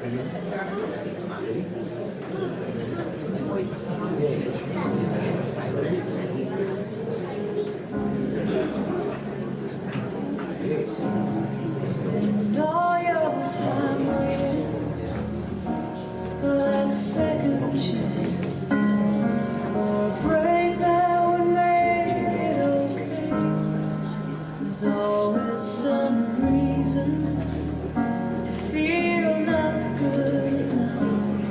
Spend all your time waiting for that second chance, for a break that would make it okay. There's always some reason to feel not good enough,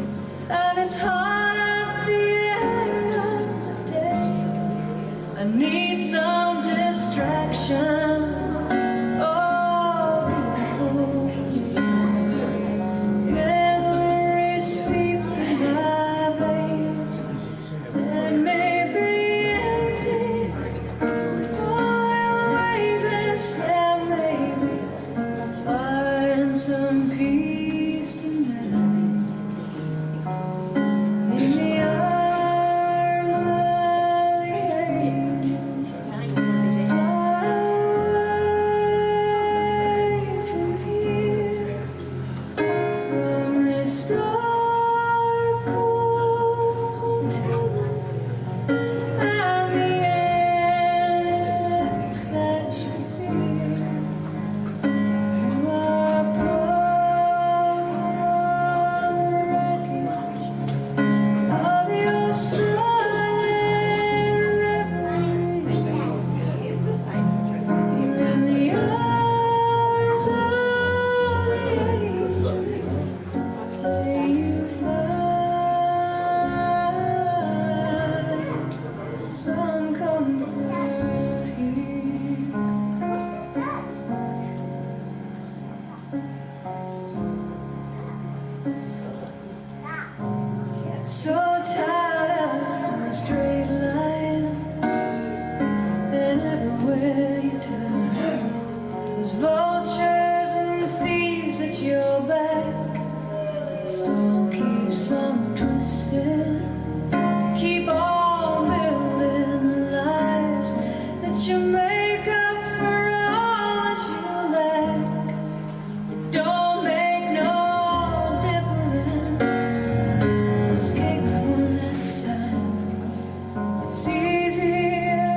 and it's hard at the end of the day. I need some distraction. Some peace tonight in the arms of the angel. Fly away from here, from this dark cold hotel room, and the endlessness that you fear. You are some comfort here. So tired of a straight line, and everywhere you turn, there's vultures and thieves at your back. The storm keeps on twisting. Keep on building lies that you make up for all that you lack. It don't make no difference. Escape one last time. It's easier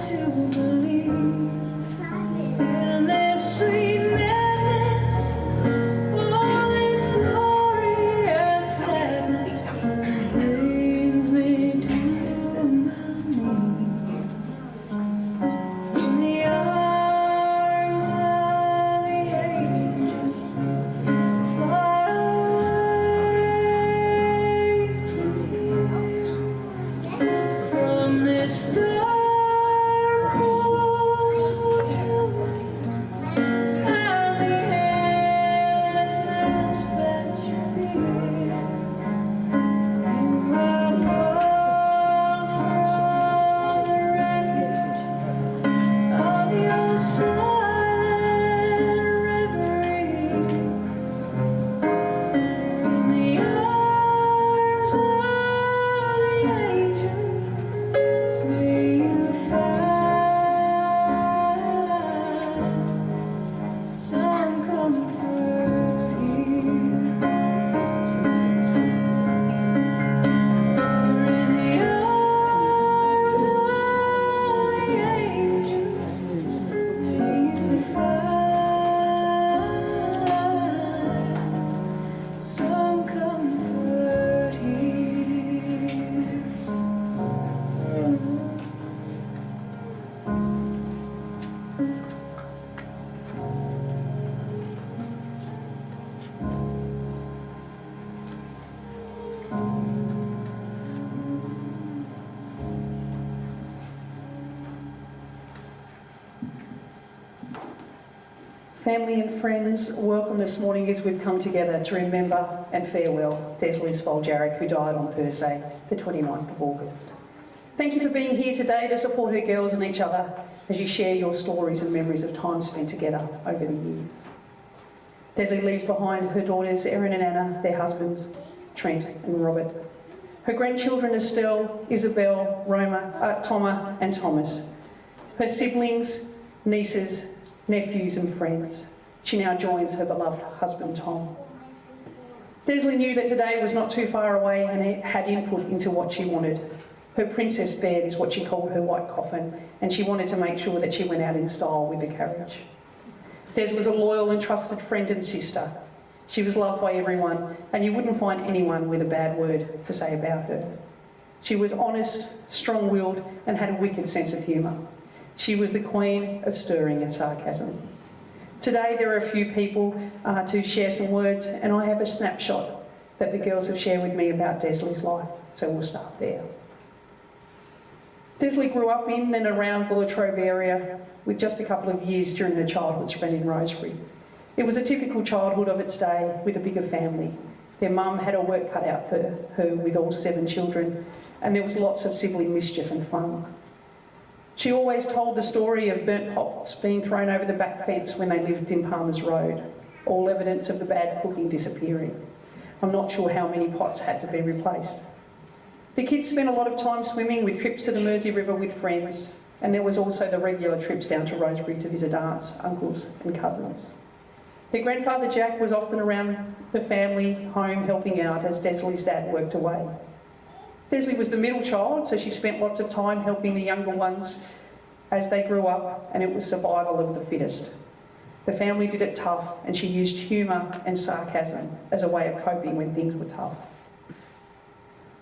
to believe in this sweet madness, all this glorious sadness. Brings me to my knees in the arms of the angel. Fly away from here, from this dark cold hotel room, and the endlessness that you fear. You are pulled from the wreckage of your silent reverie. In the arms of the angel, may you find some comfort here. You're in the arms of the angel. May you find some comfort here. Family and friends, welcome this morning as we've come together to remember and farewell Desley Spoljaric, who died on Thursday, the 29th of August. Thank you for being here today to support her girls and each other as you share your stories and memories of time spent together over the years. Desley leaves behind her daughters Erin and Anna, their husbands Trent and Robert. Her grandchildren Estelle, Isabel, Toma and Thomas. Her siblings, nieces, nephews and friends. She now joins her beloved husband Tom. Desley knew that today was not too far away and it had input into what she wanted. Her princess bed is what she called her white coffin, and she wanted to make sure that she went out in style with the carriage. Des was a loyal and trusted friend and sister. She was loved by everyone, and you wouldn't find anyone with a bad word to say about her. She was honest, strong-willed, and had a wicked sense of humour. She was the queen of stirring and sarcasm. Today there are a few people to share some words, and I have a snapshot that the girls have shared with me about Desley's life, so we'll start there. Desley grew up in and around the Latrobe area with just a couple of years during her childhood spent in Rosebery. It was a typical childhood of its day with a bigger family. Their mum had her work cut out for her with all 7 children, and there was lots of sibling mischief and fun. She always told the story of burnt pots being thrown over the back fence when they lived in Palmer's Road, all evidence of the bad cooking disappearing. I'm not sure how many pots had to be replaced. The kids spent a lot of time swimming with trips to the Mersey River with friends, and there was also the regular trips down to Rosebery to visit aunts, uncles and cousins. Her grandfather Jack was often around the family home helping out as Desley's dad worked away. Desley was the middle child, so she spent lots of time helping the younger ones as they grew up, and it was survival of the fittest. The family did it tough, and she used humour and sarcasm as a way of coping when things were tough.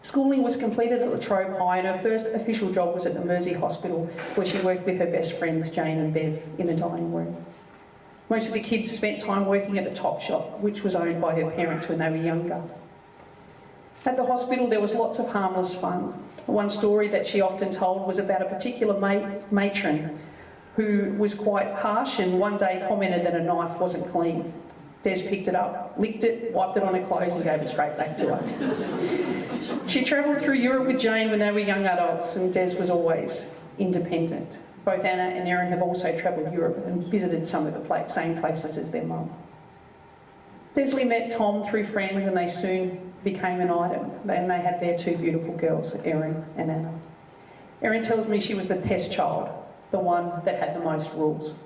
Schooling was completed at Latrobe High, and her first official job was at the Mersey Hospital, where she worked with her best friends Jane and Bev in the dining room. Most of the kids spent time working at the Top Shop, which was owned by her parents when they were younger. At the hospital there was lots of harmless fun. One story that she often told was about a particular matron who was quite harsh and one day commented that a knife wasn't clean. Des picked it up, licked it, wiped it on her clothes and gave it straight back to her. She travelled through Europe with Jane when they were young adults, and Des was always independent. Both Anna and Erin have also travelled Europe and visited some of the same places as their mum. Desley met Tom through friends and they soon became an item, and they had their 2 beautiful girls, Erin and Anna. Erin tells me she was the test child, the one that had the most rules.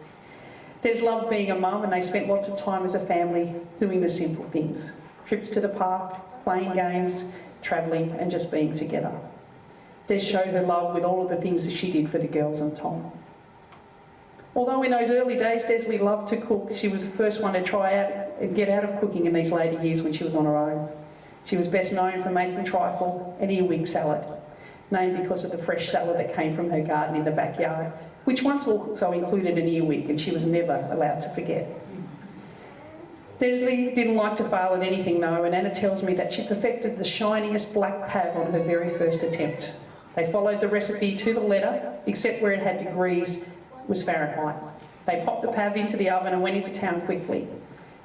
Des loved being a mum, and they spent lots of time as a family doing the simple things. Trips to the park, playing games, travelling and just being together. Des showed her love with all of the things that she did for the girls and Tom. Although in those early days Desley loved to cook, she was the first one to try out and get out of cooking in these later years when she was on her own. She was best known for making trifle and earwig salad, named because of the fresh salad that came from her garden in the backyard, which once also included an earwig, and she was never allowed to forget. Desley didn't like to fail at anything though, and Anna tells me that she perfected the shiniest black pav on her very first attempt. They followed the recipe to the letter, except where it had degrees was Fahrenheit. They popped the pav into the oven and went into town quickly.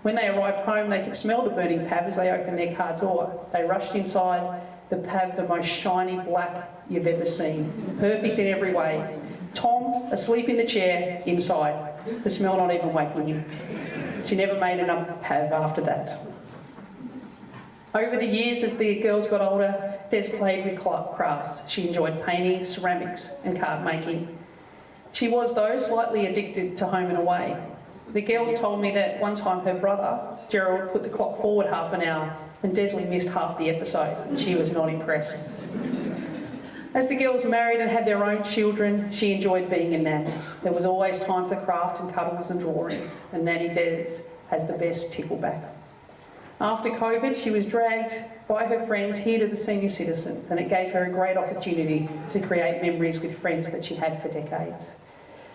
When they arrived home, they could smell the burning pav as they opened their car door. They rushed inside, the pav the most shiny black you've ever seen, perfect in every way. Tom, asleep in the chair, inside, the smell not even waking him. She never made enough pav after that. Over the years, as the girls got older, Des played with crafts. She enjoyed painting, ceramics and card making. She was, though, slightly addicted to home and away. The girls told me that one time her brother, Gerald, put the clock forward half an hour and Desley missed half the episode, and she was not impressed. As the girls married and had their own children, she enjoyed being a nanny. There was always time for craft and cuddles and drawings, and Nanny Des has the best tickleback. After COVID, she was dragged by her friends here to the senior citizens, and it gave her a great opportunity to create memories with friends that she had for decades.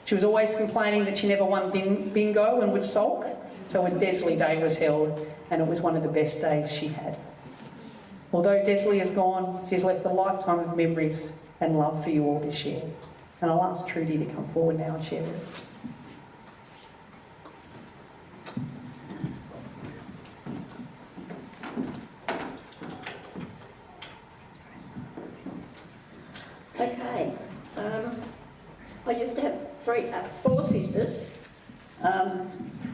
She was always complaining that she never won bingo and would sulk, so a Desley Day was held, and it was one of the best days she had. Although Desley is gone, she's left a lifetime of memories and love for you all to share. And I'll ask Trudy to come forward now and share with us. Okay, I used to have 4 sisters.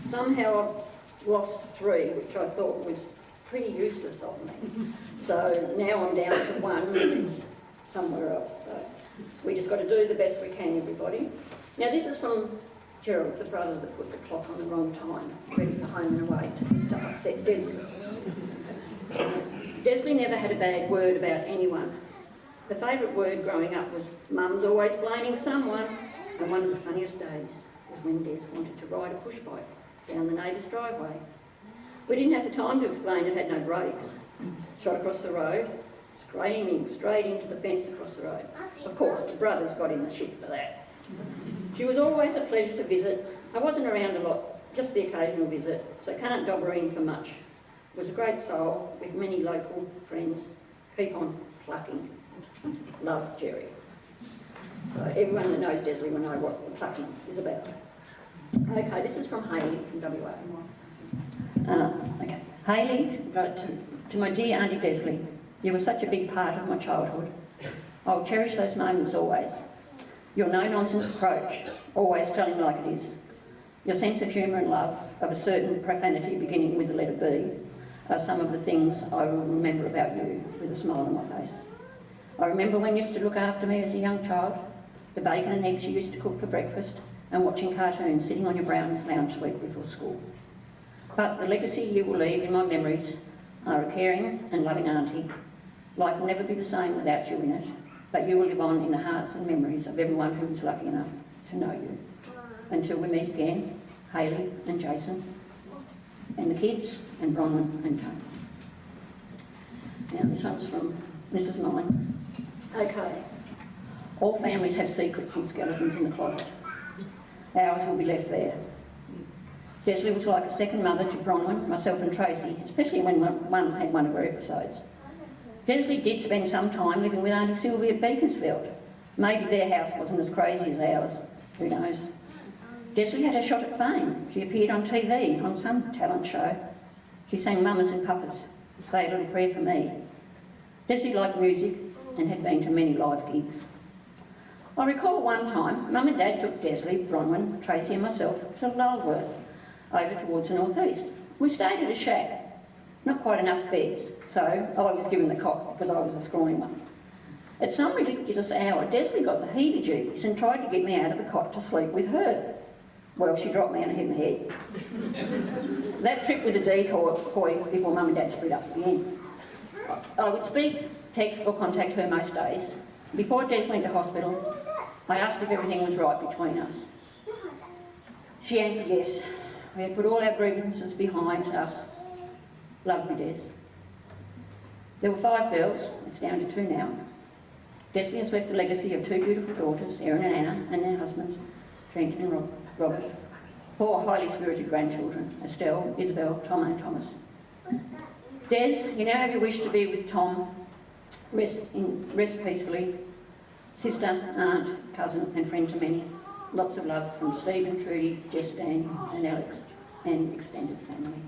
Somehow I've lost 3, which I thought was pretty useless of me. So now I'm down to 1 and it's somewhere else. So we just got to do the best we can, everybody. Now this is from Gerald, the brother that put the clock on the wrong time, ready for home and away, just to upset Desley. Desley never had a bad word about anyone. The favourite word growing up was mum's always blaming someone, and one of the funniest days was when Des wanted to ride a push bike down the neighbour's driveway. We didn't have the time to explain it had no brakes. Shot across the road, screaming straight into the fence across the road. Of course, the brothers got in the shit for that. She was always a pleasure to visit. I wasn't around a lot, just the occasional visit, so can't dob her in for much. Was a great soul with many local friends. Keep on plucking. Love, Jerry. So everyone that knows Desley will know what the plucking is about. Okay, this is from Hayley from WA. Okay, Hayley, to my dear Auntie Desley, you were such a big part of my childhood. I'll cherish those moments always. Your no-nonsense approach, always telling like it is. Your sense of humour and love of a certain profanity beginning with the letter B are some of the things I will remember about you with a smile on my face. I remember when you used to look after me as a young child, the bacon and eggs you used to cook for breakfast, and watching cartoons sitting on your brown lounge suite before school. But the legacy you will leave in my memories are a caring and loving auntie. Life will never be the same without you in it, but you will live on in the hearts and memories of everyone who was lucky enough to know you. Until we meet again, Hayley and Jason, and the kids, and Bronwyn and Tony. Now this one's from Mrs. Mine. Okay. All families have secrets and skeletons in the closet. Ours will be left there. Desley was like a second mother to Bronwyn, myself and Tracy, especially when one had one of her episodes. Desley did spend some time living with Auntie Sylvia at Beaconsfield. Maybe their house wasn't as crazy as ours, who knows. Desley had a shot at fame. She appeared on TV on some talent show. She sang Mamas and Papas, Say a Little Prayer for Me. Desley liked music and had been to many live gigs. I recall one time, Mum and Dad took Desley, Bronwyn, Tracy and myself to Lulworth, over towards the northeast. We stayed at a shack, not quite enough beds, so I was given the cot because I was a scrawny one. At some ridiculous hour, Desley got the heebie-jeebies and tried to get me out of the cot to sleep with her. Well, she dropped me and hit my head. That trip was a decoy before Mum and Dad split up again. I would speak, text or contact her most days. Before Des went to hospital, I asked if everything was right between us. She answered yes. We had put all our grievances behind us. Love you, Des. There were 5 girls, it's down to 2 now. Desley has left a legacy of 2 beautiful daughters, Erin and Anna, and their husbands, Trent and Robert. 4 highly spirited grandchildren, Estelle, Isabel, Tom and Thomas. Des, you now have your wish to be with Tom. Rest peacefully. Sister, aunt, cousin and friend to many. Lots of love from Stephen, Trudy, Jess, Dan and Alex and extended family.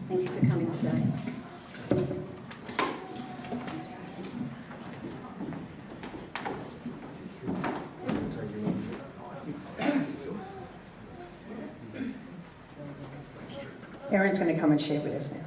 Thank you for coming today. Erin's going to come and share with us now.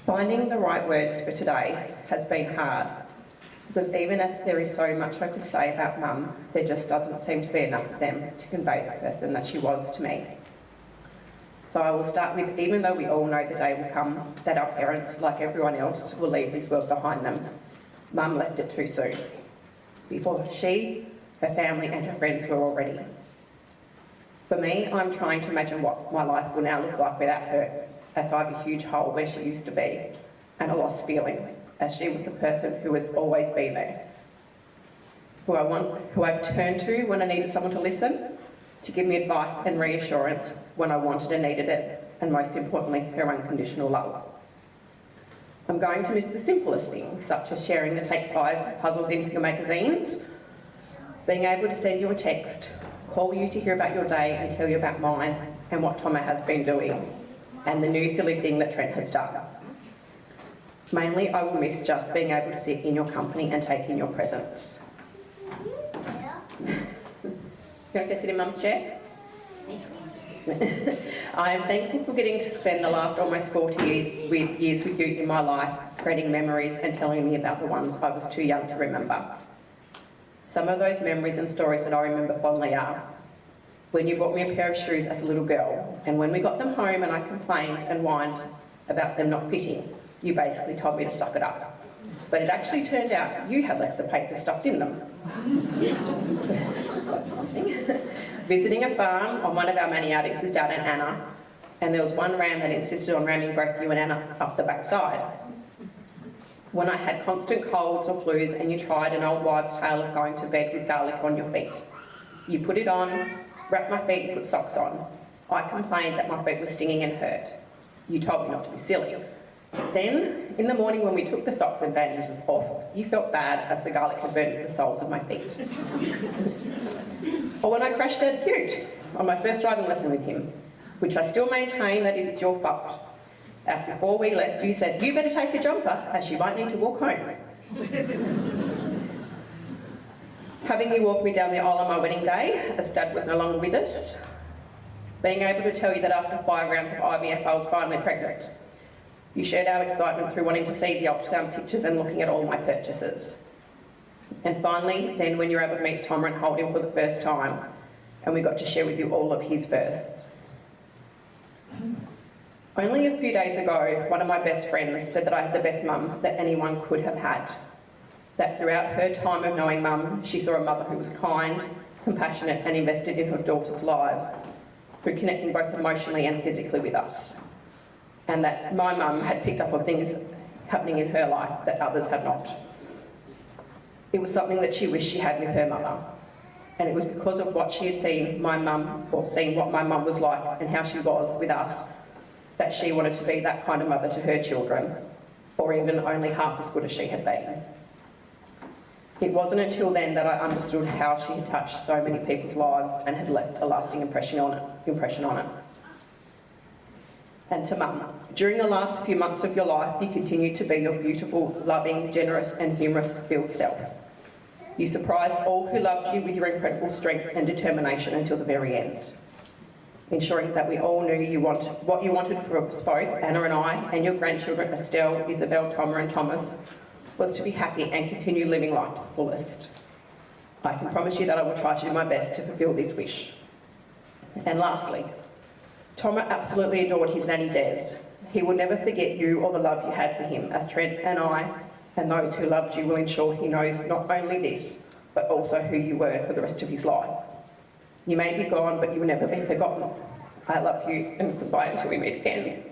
Finding the right words for today has been hard, because even as there is so much I could say about Mum, there just doesn't seem to be enough of them to convey the person that she was to me. So I will start with, even though we all know the day will come that our parents, like everyone else, will leave this world behind them, Mum left it too soon, before she, her family and her friends were all ready. For me, I'm trying to imagine what my life will now look like without her, as I have a huge hole where she used to be, and a lost feeling, as she was the person who has always been there, who I've turned to when I needed someone to listen, to give me advice and reassurance when I wanted and needed it, and most importantly, her unconditional love. I'm going to miss the simplest things, such as sharing the Take 5 puzzles in your magazines, being able to send you a text, call you to hear about your day and tell you about mine and what Tomo has been doing, and the new silly thing that Trent has done. Mainly, I will miss just being able to sit in your company and take in your presence. You want to go sit in Mum's chair? I am thankful for getting to spend the last almost 40 years with you in my life, creating memories and telling me about the ones I was too young to remember. Some of those memories and stories that I remember fondly are when you bought me a pair of shoes as a little girl, and when we got them home and I complained and whined about them not fitting, you basically told me to suck it up. But it actually turned out you had left the paper stuffed in them. Visiting a farm on one of our many outings with Dad and Anna, and there was one ram that insisted on ramming both you and Anna up the backside. When I had constant colds or flus and you tried an old wives' tale of going to bed with garlic on your feet. You put it on, wrapped my feet and put socks on. I complained that my feet were stinging and hurt. You told me not to be silly. Then, in the morning when we took the socks and bandages off, you felt bad as the garlic had burned the soles of my feet. Or when I crashed Dad's ute on my first driving lesson with him, which I still maintain that it is your fault. As before we left, you said, you better take a jumper as you might need to walk home. Having you walk me down the aisle on my wedding day, as Dad was no longer with us. Being able to tell you that after 5 rounds of IVF I was finally pregnant. You shared our excitement through wanting to see the ultrasound pictures and looking at all my purchases. And finally, then when you were able to meet Tom and hold him for the first time, and we got to share with you all of his firsts. Only a few days ago, one of my best friends said that I had the best mum that anyone could have had. That throughout her time of knowing Mum, she saw a mother who was kind, compassionate and invested in her daughters' lives, through connecting both emotionally and physically with us. And that my mum had picked up on things happening in her life that others had not. It was something that she wished she had with her mother. And it was because of what she had seen my mum, or seen what my mum was like and how she was with us, that she wanted to be that kind of mother to her children, or even only half as good as she had been. It wasn't until then that I understood how she had touched so many people's lives and had left a lasting impression on it. And to Mum, during the last few months of your life, you continued to be your beautiful, loving, generous and humorous-filled self. You surprised all who loved you with your incredible strength and determination until the very end, ensuring that we all knew what you wanted for us both, Anna and I, and your grandchildren Estelle, Isabel, Thomas and Thomas, was to be happy and continue living life to the fullest. I can promise you that I will try to do my best to fulfil this wish. And lastly, Thomas absolutely adored his nanny Des. He will never forget you or the love you had for him, as Trent and I and those who loved you will ensure he knows not only this, but also who you were for the rest of his life. You may be gone, but you will never be forgotten. I love you, and goodbye until we meet again.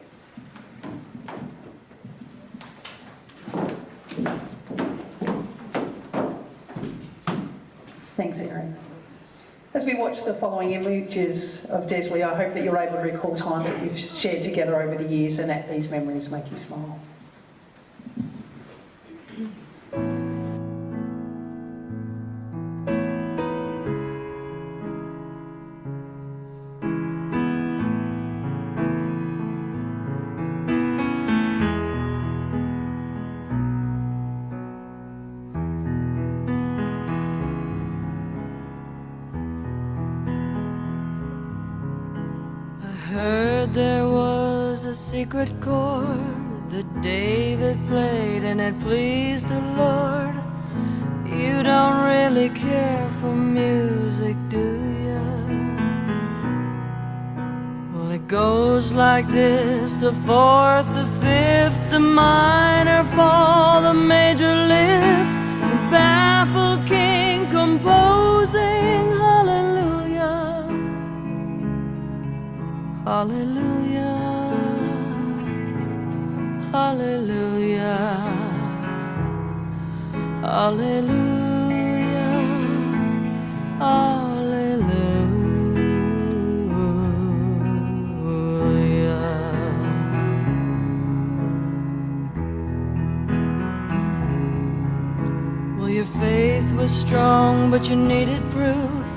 Thanks, Erin. As we watch the following images of Desley, I hope that you're able to recall times that you've shared together over the years and that these memories make you smile. Heard there was a secret chord that David played and it pleased the Lord. You don't really care for music, do ya? Well, it goes like this: the fourth, the fifth, the minor fall, the major lift, the baffled king composing hallelujah. Hallelujah, hallelujah, hallelujah, hallelujah. Well, your faith was strong, but you needed proof.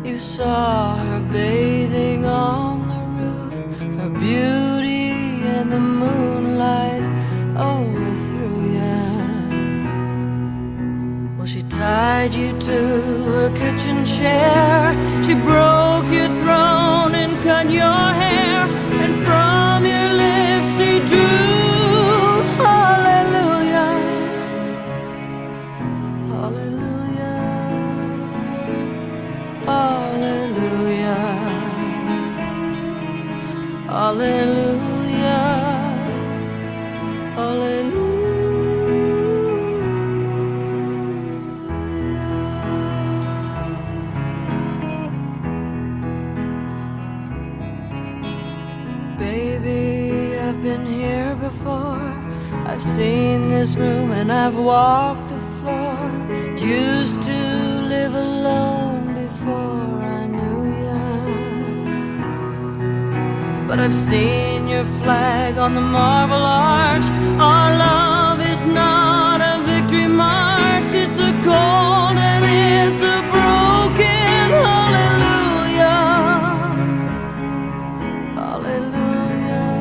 You saw her bathing on the roof, her beauty and the moonlight overthrew Well, she tied you to her kitchen chair. She broke your throne and cut your hair, and from your lips she drew hallelujah, hallelujah, hallelujah, hallelujah, hallelujah. Baby, I've been here before. I've seen this room and I've walked the floor. Used to live alone before I knew ya. But I've seen your flag on the marble arch. Our love is not a victory march. It's a cold and it's a broken hallelujah. Hallelujah,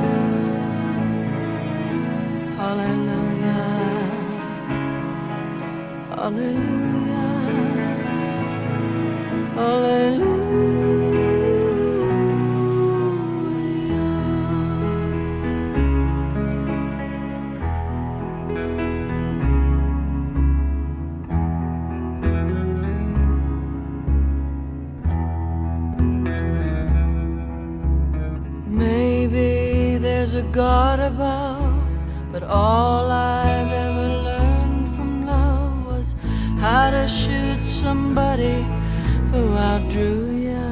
hallelujah, hallelujah, hallelujah. Maybe there's a God above, but all I've ever learned from love was how to shoot somebody who outdrew ya.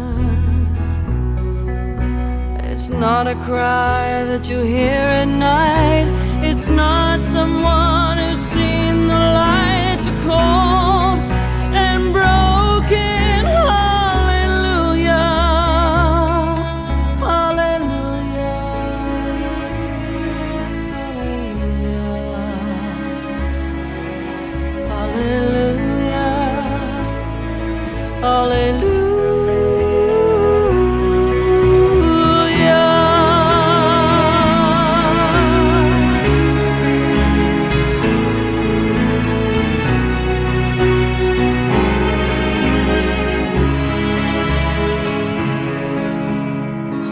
It's not a cry that you hear at night. It's not someone who's seen the light. It's a cold and broken hallelujah, hallelujah, hallelujah, hallelujah, hallelujah.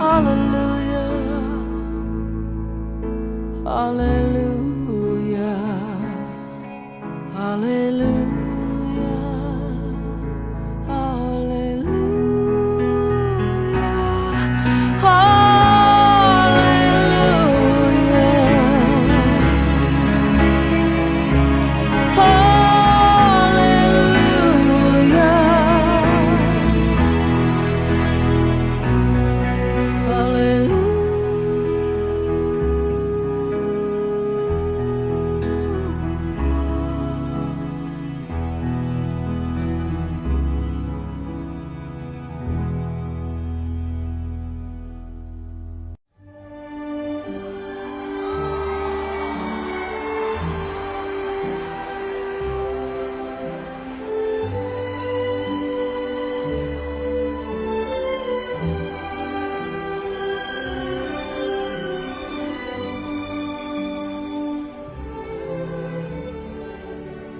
Hallelujah, hallelujah, hallelujah,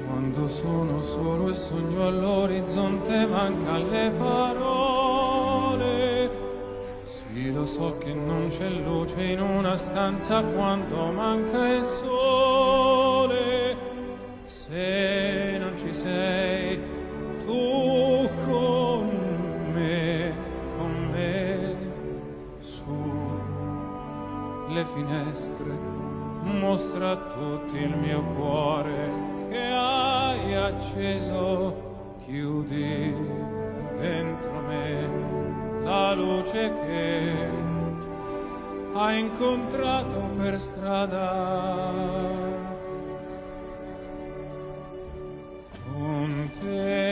Quando sono solo e sogno all'orizzonte, mancan le parole. Sì, lo so che non c'è luce in una stanza quando manca il sole. Se non ci sei tu con me, su le finestre, mostra a tutti il mio cuore che hai acceso, chiudi dentro me la luce che hai incontrato per strada. Con te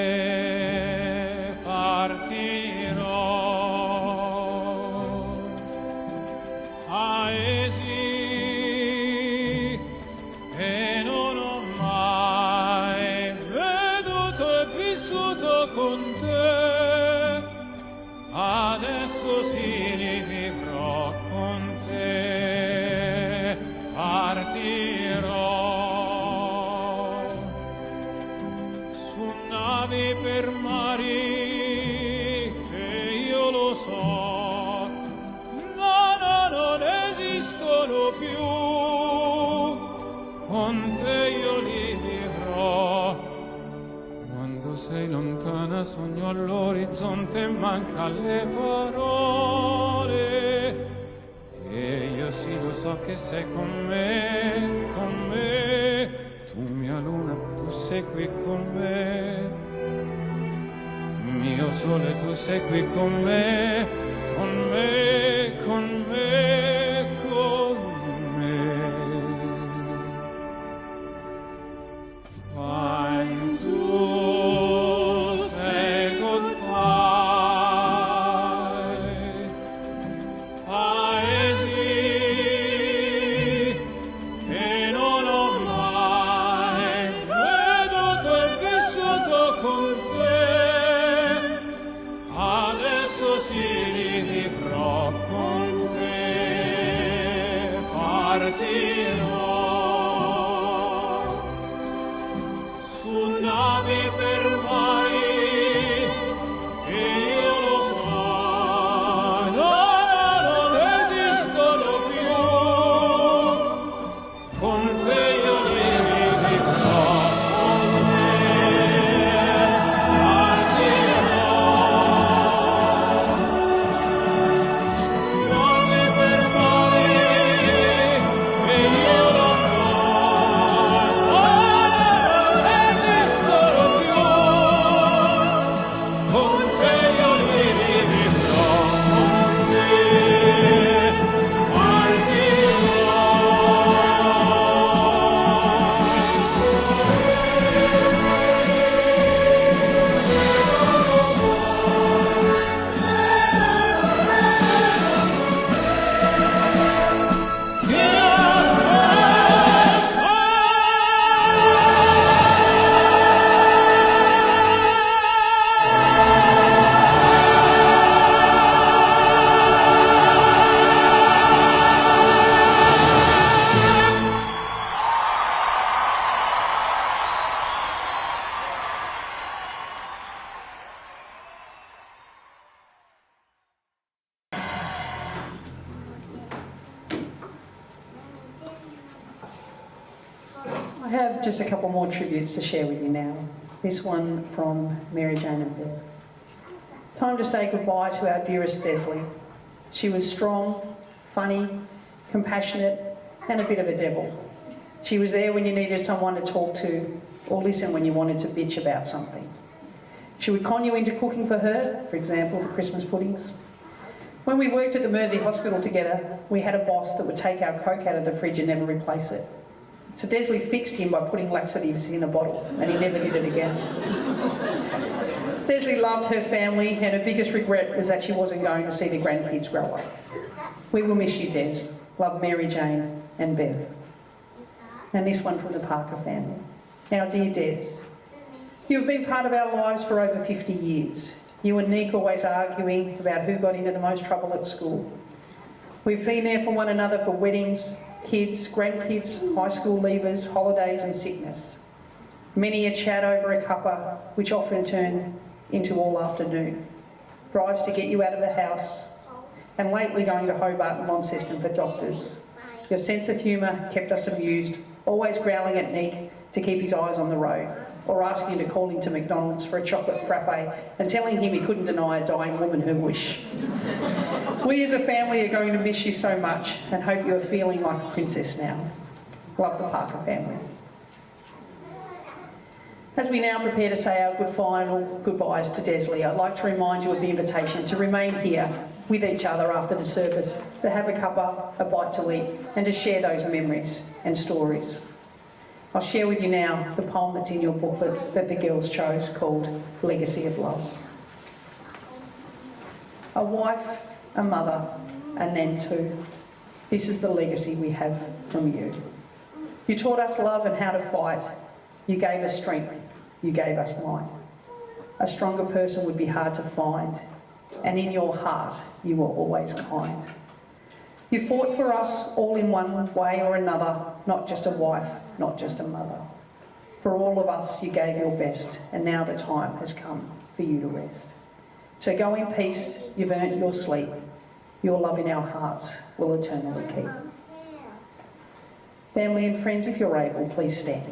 partirò, paesi che non ho mai veduto e vissuto con te, adesso sì li vivrò con te, partirò. su navi per mari, che io lo so, non esistono più, con te io li vivrò. Quando sei lontana sogno all'orizzonte e manca le parole, e io sì lo so che sei con me, tu mia luna, tu sei qui con me, mio sole, tu sei qui con me, con me, con me, con me. Time to say goodbye, paesi che non ho mai veduto e vissuto con te, adesso si rivivrò con te, partirò su navi per mari, e io lo so, non esistono più, con te io li rivivrò, con te partirò, su navi per mari, e io lo so, non esistono più, con te io li rivivrò, con te partirò. I have just a couple more tributes to share with you now. This one from Mary Jane and Bill. Time to say goodbye to our dearest Desley. She was strong, funny, compassionate, and a bit of a devil. She was there when you needed someone to talk to or listen when you wanted to bitch about something. She would con you into cooking for her, for example, the Christmas puddings. When we worked at the Mersey Hospital together, we had a boss that would take our Coke out of the fridge and never replace it. So Desley fixed him by putting laxatives in a bottle, and he never did it again. Desley loved her family, and her biggest regret was that she wasn't going to see the grandkids grow up. We will miss you, Des. Love, Mary Jane and Bev. And this one from the Parker family. Now, dear Des, you have been part of our lives for over 50 years. You and Nick always arguing about who got into the most trouble at school. We've been there for one another for weddings, kids, grandkids, high school leavers, holidays and sickness. Many a chat over a cuppa, which often turned into all afternoon. Drives to get you out of the house, and lately going to Hobart and Launceston for doctors. Your sense of humour kept us amused, always growling at Nick to keep his eyes on the road, or asking to call him to McDonald's for a chocolate frappe and telling him he couldn't deny a dying woman her wish. We as a family are going to miss you so much and hope you are feeling like a princess now. Love, the Parker family. As we now prepare to say our final goodbyes to Desley, I'd like to remind you of the invitation to remain here with each other after the service, to have a cuppa, a bite to eat, and to share those memories and stories. I'll share with you now the poem that's in your booklet that the girls chose, called Legacy of Love. A wife, a mother, a nan too. This is the legacy we have from you. You taught us love and how to fight. You gave us strength. You gave us might. A stronger person would be hard to find, and in your heart you were always kind. You fought for us all in one way or another, not just a wife, not just a mother. For all of us, you gave your best, and now the time has come for you to rest. So go in peace, you've earned your sleep. Your love in our hearts will eternally keep. Family and friends, if you're able, please stand.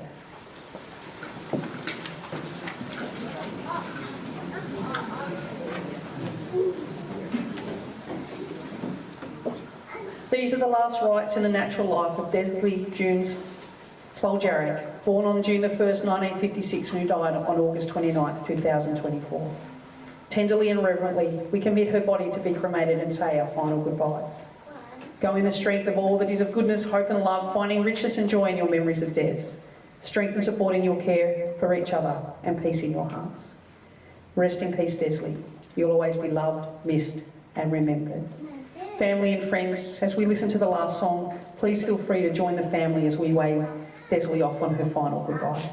These are the last rites in the natural life of Desley June Spoljaric, born on June the 1st, 1956, and who died on August 29th, 2024. Tenderly and reverently, we commit her body to be cremated and say our final goodbyes. Go in the strength of all that is of goodness, hope and love, finding richness and joy in your memories of Des, strength and support in your care for each other, and peace in your hearts. Rest in peace, Desley. You'll always be loved, missed and remembered. Family and friends, as we listen to the last song, please feel free to join the family as we wave Desley off on her final goodbye.